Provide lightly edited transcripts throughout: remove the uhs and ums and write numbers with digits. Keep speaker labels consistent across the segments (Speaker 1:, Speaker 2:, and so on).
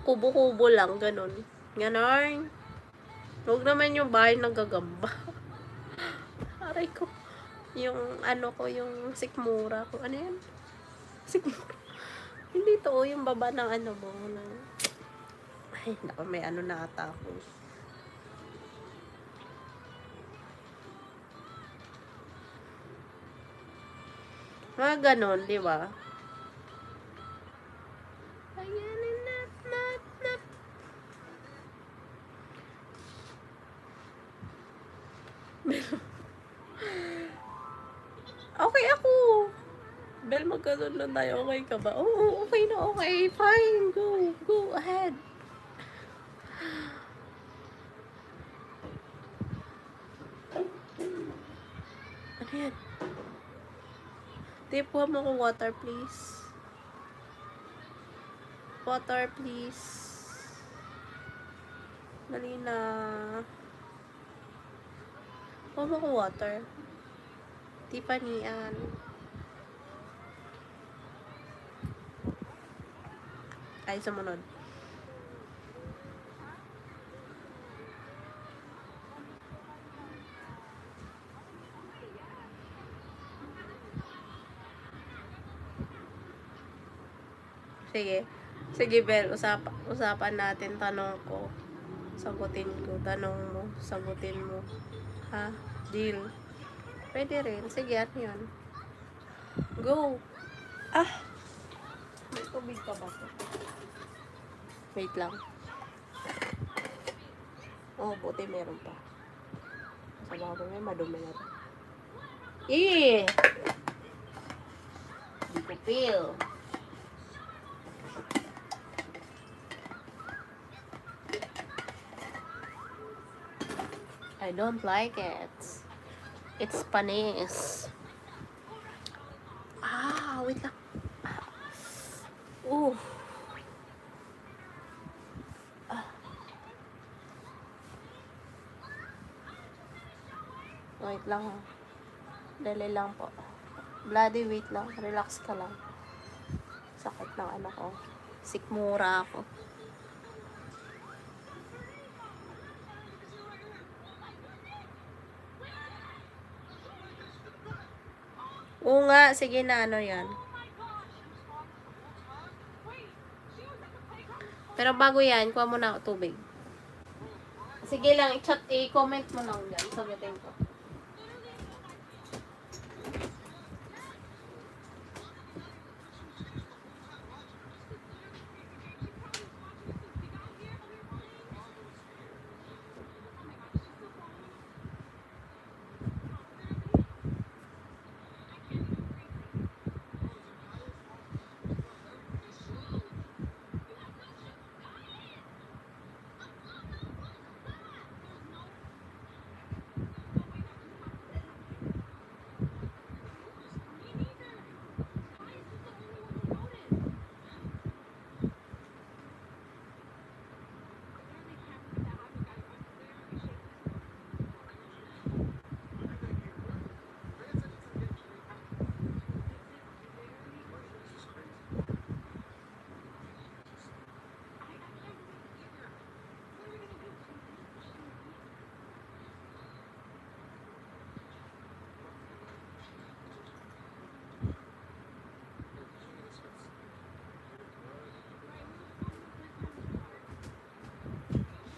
Speaker 1: kubo-kubo lang, ganun. Ganon. Huwag naman yung bahay ng gagamba. Aray ko. Yung ano ko, yung sikmura ko. Ano yan? Sikmura. Hindi to, yung baba ng ano mo. Ng... Ay, naku, may ano na ata ako. Mga ganon, di ba? Ayan, nat. Okay ako. Bel, magkaroon lang tayo. Okay ka ba? Oo, okay na, okay. Fine. Go ahead. Ano yan? Tipuha mo ko water, please. Water, please. Dali na. Kuha mo ko water. Tipanian. Ay, sumunod. Sige. Sige, Bel. Usapan natin. Tanong ko. Sagutin ko. Tanong mo. Sagutin mo. Ha? Deal. Pwede rin. Sige, ano yun? Go. Ah! May tubig ka ba? Wait lang. Oh, buti meron pa. Sa baba may madumi na rin. Eh! Hindi ko feel. I don't like it. It's panis. Ah, wait lang. Ooh. Wait lang ha. Dali lang po. Bloody wait lang. Relax ka lang. Sakit ng ano ko. Sikmura ako. Oo nga. Sige na, ano yan. Pero bago yan, kuha mo na tubig. Sige lang, i-comment mo lang dyan. Sagutin ko.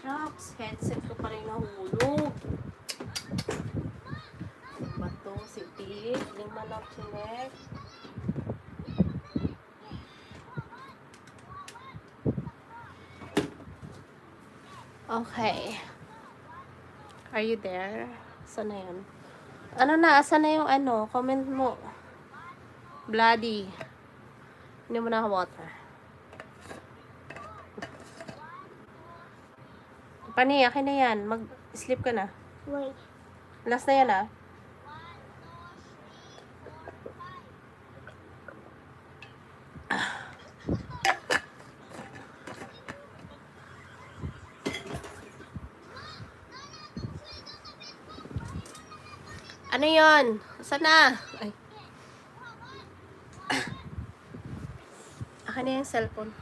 Speaker 1: Shucks, headset ko pa rin nahulog. Bato, si Pig, lima lang chinek. Okay. Are you there? Saan na yan? Ano na? Asan na yung ano? Comment mo. Bloody. Hindi mo na water. Pani, akin na yan. Mag-sleep ka na.
Speaker 2: Wait.
Speaker 1: Last na yan, ah. Ano yon? Saan na? Ay. Akin na yung cellphone.